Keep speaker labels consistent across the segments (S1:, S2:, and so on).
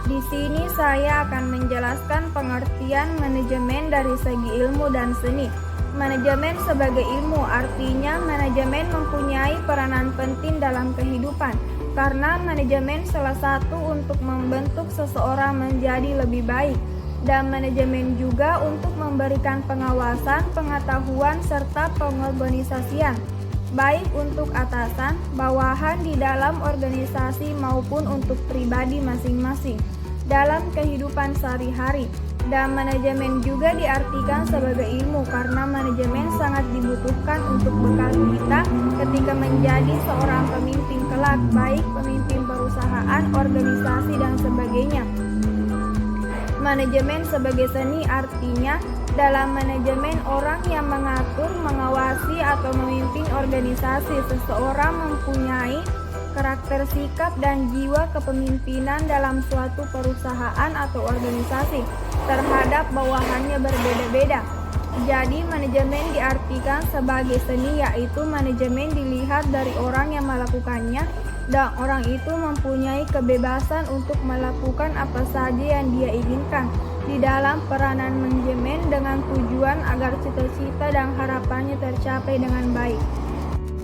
S1: Di sini saya akan menjelaskan pengertian manajemen dari segi ilmu dan seni. Manajemen sebagai ilmu artinya manajemen mempunyai peranan penting dalam kehidupan, karena manajemen salah satu untuk membentuk seseorang menjadi lebih baik, dan manajemen juga untuk memberikan pengawasan, pengetahuan, serta pengorganisasian, baik untuk atasan, bawahan di dalam organisasi maupun untuk pribadi masing-masing dalam kehidupan sehari-hari. Dan manajemen juga diartikan sebagai ilmu karena manajemen sangat dibutuhkan untuk bekal kita ketika menjadi seorang pemimpin kelak, baik pemimpin perusahaan, organisasi, dan sebagainya. Manajemen sebagai seni artinya dalam manajemen orang yang mengatur, mengawasi, atau memimpin organisasi. Seseorang mempunyai karakter, sikap, dan jiwa kepemimpinan dalam suatu perusahaan atau organisasi terhadap bawahannya berbeda-beda. Jadi manajemen diartikan sebagai seni, yaitu manajemen dilihat dari orang yang melakukannya, dan orang itu mempunyai kebebasan untuk melakukan apa saja yang dia inginkan di dalam peranan manajemen dengan tujuan agar cita-cita dan harapannya tercapai dengan baik.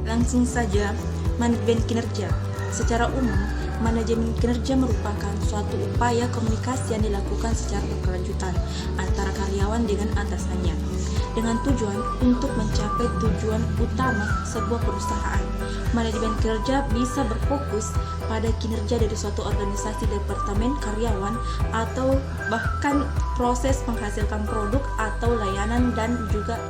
S2: Langsung saja, manajemen kinerja. Secara umum, manajemen kinerja merupakan suatu upaya komunikasi yang dilakukan secara berkelanjutan antara karyawan dengan atasannya, dengan tujuan untuk mencapai tujuan utama sebuah perusahaan. Manajemen kinerja bisa berfokus pada kinerja dari suatu organisasi, departemen, karyawan, atau bahkan proses menghasilkan produk atau layanan, dan juga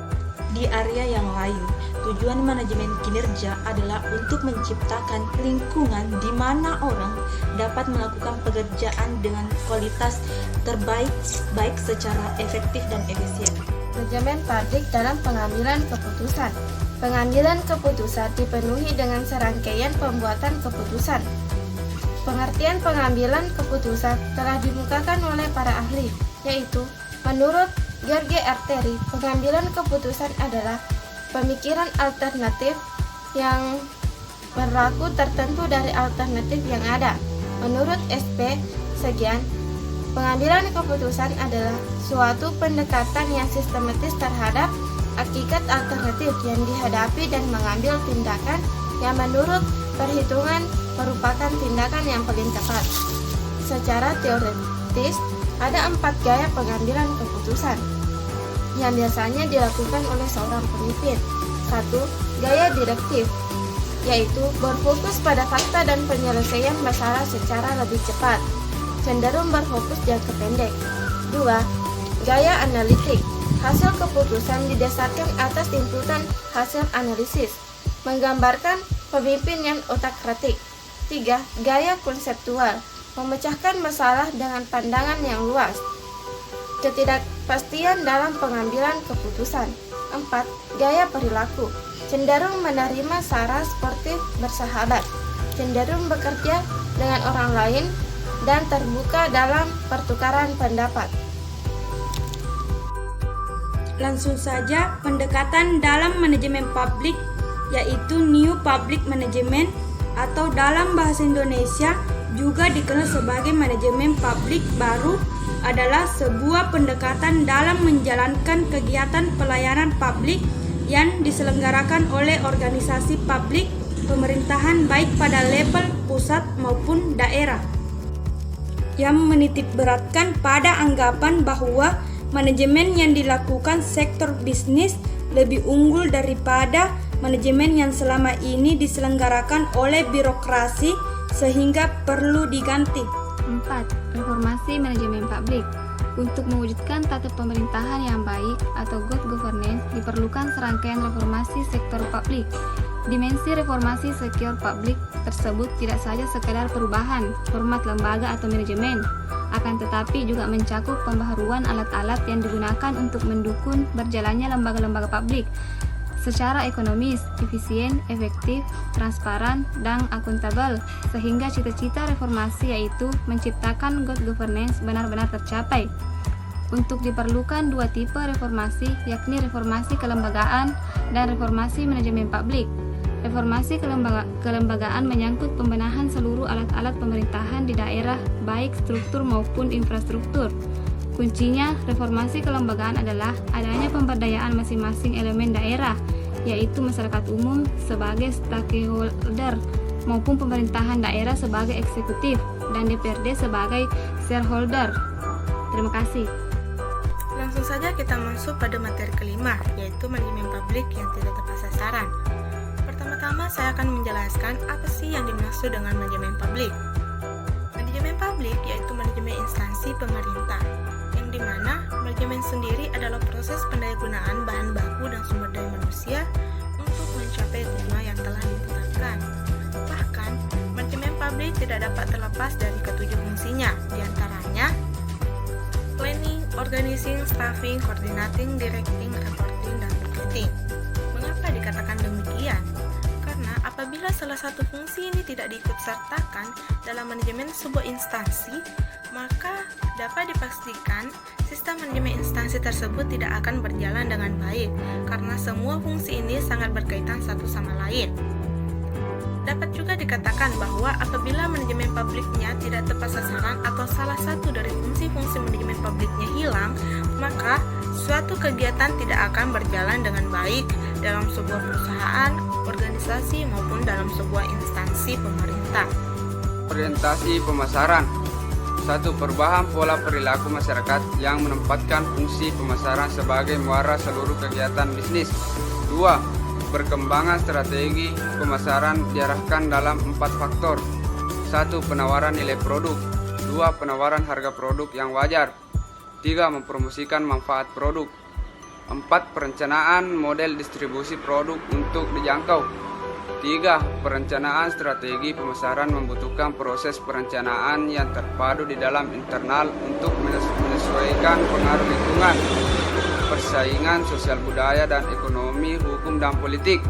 S2: di area yang lain. Tujuan manajemen kinerja adalah untuk menciptakan lingkungan di mana orang dapat melakukan pekerjaan dengan kualitas terbaik, baik secara efektif dan efisien.
S3: Manajemen publik dalam pengambilan keputusan. Pengambilan keputusan dipenuhi dengan serangkaian pembuatan keputusan. Pengertian pengambilan keputusan telah dimukakan oleh para ahli, yaitu menurut George Arteri, pengambilan keputusan adalah pemikiran alternatif yang berlaku tertentu dari alternatif yang ada. Menurut SP Segian, pengambilan keputusan adalah suatu pendekatan yang sistematis terhadap hakikat alternatif yang dihadapi dan mengambil tindakan yang menurut perhitungan merupakan tindakan yang paling tepat. Secara teoritis, ada 4 gaya pengambilan keputusan yang biasanya dilakukan oleh seorang pemimpin. 1. Gaya direktif, yaitu berfokus pada fakta dan penyelesaian masalah secara lebih cepat, cenderung berfokus jangka pendek. 2. Gaya analitik, hasil keputusan didasarkan atas inputan hasil analisis, menggambarkan pemimpin yang otak kritik. 3. Gaya konseptual, memecahkan masalah dengan pandangan yang luas, ketidakpastian dalam pengambilan keputusan. 4. Gaya perilaku, cenderung menerima saran sportif, bersahabat, cenderung bekerja dengan orang lain, dan terbuka dalam pertukaran pendapat.
S4: Langsung saja, pendekatan dalam manajemen publik, yaitu New Public Management, atau dalam bahasa Indonesia juga dikenal sebagai manajemen publik baru, adalah sebuah pendekatan dalam menjalankan kegiatan pelayanan publik yang diselenggarakan oleh organisasi publik pemerintahan baik pada level pusat maupun daerah, yang menitikberatkan pada anggapan bahwa manajemen yang dilakukan sektor bisnis lebih unggul daripada manajemen yang selama ini diselenggarakan oleh birokrasi sehingga perlu diganti.
S5: 4. Reformasi manajemen publik. Untuk mewujudkan tata pemerintahan yang baik atau good governance diperlukan serangkaian reformasi sektor publik. Dimensi reformasi sektor publik tersebut tidak saja sekedar perubahan format lembaga atau manajemen, akan tetapi juga mencakup pembaharuan alat-alat yang digunakan untuk mendukung berjalannya lembaga-lembaga publik secara ekonomis, efisien, efektif, transparan, dan akuntabel, sehingga cita-cita reformasi yaitu menciptakan good governance benar-benar tercapai. Untuk diperlukan 2 tipe reformasi, yakni reformasi kelembagaan dan reformasi manajemen publik. Reformasi kelembagaan menyangkut pembenahan seluruh alat-alat pemerintahan di daerah, baik struktur maupun infrastruktur. Kuncinya, reformasi kelembagaan adalah adanya pemberdayaan masing-masing elemen daerah, yaitu masyarakat umum sebagai stakeholder maupun pemerintahan daerah sebagai eksekutif dan DPRD sebagai shareholder. Terima kasih.
S6: Langsung saja kita masuk pada materi kelima, yaitu manajemen publik yang tidak tepat sasaran. Pertama-tama saya akan menjelaskan apa sih yang dimaksud dengan manajemen publik. Manajemen publik yaitu manajemen instansi pemerintah, yang dimana manajemen sendiri adalah proses pendayagunaan bahan baku dan sumber daya manusia untuk mencapai tujuan yang telah ditetapkan. Bahkan, manajemen publik tidak dapat terlepas dari ketujuh fungsinya, diantaranya planning, organizing, staffing, coordinating, directing, reporting, dan budgeting. Mengapa dikatakan demikian? Karena apabila salah satu fungsi ini tidak diikutsertakan dalam manajemen sebuah instansi, maka dapat dipastikan sistem manajemen instansi tersebut tidak akan berjalan dengan baik, karena semua fungsi ini sangat berkaitan satu sama lain. Dapat juga dikatakan bahwa apabila manajemen publiknya tidak tepat sasaran atau salah satu dari fungsi-fungsi manajemen publiknya hilang, maka suatu kegiatan tidak akan berjalan dengan baik dalam sebuah perusahaan, organisasi, maupun dalam sebuah instansi pemerintah.
S7: Orientasi pemasaran. 1. Perubahan pola perilaku masyarakat yang menempatkan fungsi pemasaran sebagai muara seluruh kegiatan bisnis. 2. Perkembangan strategi pemasaran diarahkan dalam 4 faktor. 1. Penawaran nilai produk. 2. Penawaran harga produk yang wajar. 3. Mempromosikan manfaat produk. 4. Perencanaan model distribusi produk untuk dijangkau. 3. Perencanaan strategi pemasaran membutuhkan proses perencanaan yang terpadu di dalam internal untuk menyesuaikan pengaruh lingkungan, persaingan sosial budaya dan ekonomi, hukum dan politik.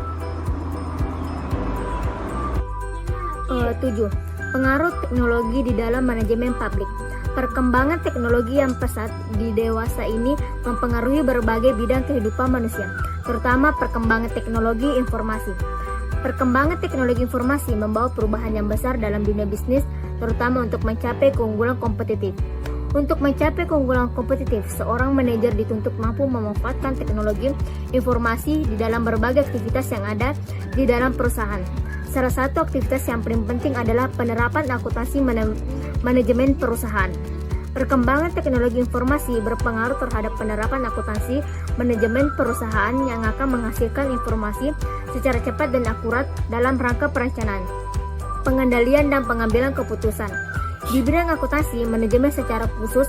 S8: 7. Pengaruh teknologi di dalam manajemen publik. Perkembangan teknologi yang pesat di dewasa ini mempengaruhi berbagai bidang kehidupan manusia, terutama perkembangan teknologi informasi. Perkembangan teknologi informasi membawa perubahan yang besar dalam dunia bisnis, terutama untuk mencapai keunggulan kompetitif. Untuk mencapai keunggulan kompetitif, seorang manajer dituntut mampu memanfaatkan teknologi informasi di dalam berbagai aktivitas yang ada di dalam perusahaan. Salah satu aktivitas yang paling penting adalah penerapan akuntansi manajemen perusahaan. Perkembangan teknologi informasi berpengaruh terhadap penerapan akuntansi manajemen perusahaan yang akan menghasilkan informasi secara cepat dan akurat dalam rangka perencanaan, pengendalian, dan pengambilan keputusan. Di bidang akuntansi manajemen secara khusus